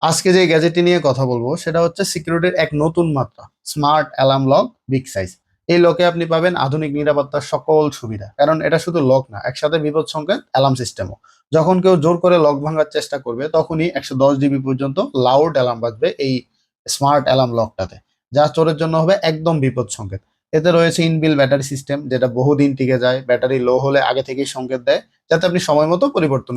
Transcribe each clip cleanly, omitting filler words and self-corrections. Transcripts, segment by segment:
আজকে যে গ্যাজেটটি নিয়ে কথা বলবো সেটা হচ্ছে সিকিউরিটির এক নতুন মাত্রা, smart alarm lock big size. এই লকে আপনি পাবেন আধুনিক নিরাপত্তার সকল সুবিধা, কারণ এটা শুধু লক না, একসাথে বিপদ সংকেত অ্যালার্ম সিস্টেমও। যখন কেউ জোর করে লক ভাঙার চেষ্টা করবে তখনই 110 ডিবি পর্যন্ত লাউড অ্যালার্ম বাজবে এই স্মার্ট অ্যালার্ম লকটাতে, যা চোরের জন্য হবে একদম বিপদ সংকেত। এতে রয়েছে ইনবিল ব্যাটারি সিস্টেম, যেটা বহুদিন টিকে যায়। ব্যাটারি লো হলে আগে থেকেই সংকেত দেয়, যাতে আপনি সময় মতো পরিবর্তন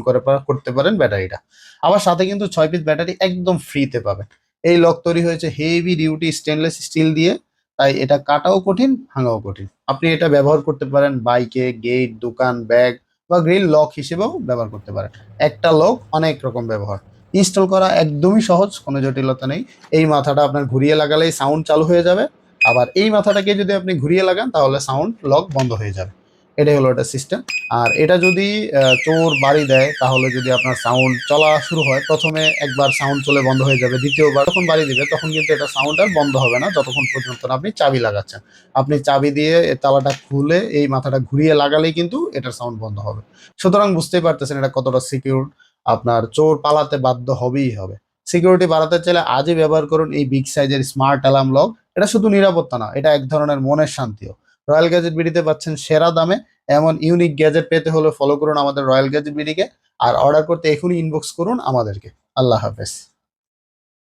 করতে পারেন ব্যাটারিটা। আবার সাথে কিন্তু 6 পিস ব্যাটারি একদম ফ্রিতে পাবেন। এই লক তৈরি হয়েছে হেভি ডিউটি স্টেনলেস স্টিল দিয়ে, তাই এটা কাটাও কঠিন, ভাঙাও কঠিন। আপনি এটা ব্যবহার করতে পারেন বাইকে, গেট, দোকান, ব্যাগ বা গ্রিল লক হিসেবেও ব্যবহার করতে পারেন। একটা লক অনেক রকম ব্যবহার। ইনস্টল করা একদমই সহজ, কোনো জটিলতা নেই। এই মাথাটা আপনার ঘুরিয়ে লাগালেই সাউন্ড চালু হয়ে যাবে। আবার এই মাথাটাকে যদি আপনি ঘুরিয়ে লাগান তাহলে সাউন্ড লক বন্ধ হয়ে যাবে। এটাই হলো এটা সিস্টেম। আর এটা যদি চোর বাড়ি দেয়, তাহলে যদি আপনার সাউন্ড চলা শুরু হয়, প্রথমে একবার সাউন্ড চলে বন্ধ হয়ে যাবে, দ্বিতীয়বার যখন বাড়ি দিবে তখন কিন্তু এটা সাউন্ড আর বন্ধ হবে না, যতক্ষণ পর্যন্ত না আপনি চাবি লাগাচ্ছেন। আপনি চাবি দিয়ে এই তালাটা খুলে এই মাথাটা ঘুরিয়ে লাগালেই কিন্তু এটার সাউন্ড বন্ধ হবে। সুতরাং বুঝতেই পারতেছেন এটা কতটা সিকিউর। আপনার চোর পালাতে বাধ্য হবেই হবে। সিকিউরিটি বাড়াতে চাইলে আজই ব্যবহার করুন এই বিগ সাইজের স্মার্ট অ্যালার্ম লক। এটা শুধু নিরাপত্তা না, এটা এক ধরনের মনের শান্তিও। রয়্যাল গ্যাজেট বিডিতে পাচ্ছেন সেরা দামে। এমন ইউনিক গ্যাজেট পেতে হলে ফলো করুন আমাদের রয়্যাল গ্যাজেট বিডিকে। আর অর্ডার করতে এখনই ইনবক্স করুন আমাদেরকে। আল্লাহ হাফেজ।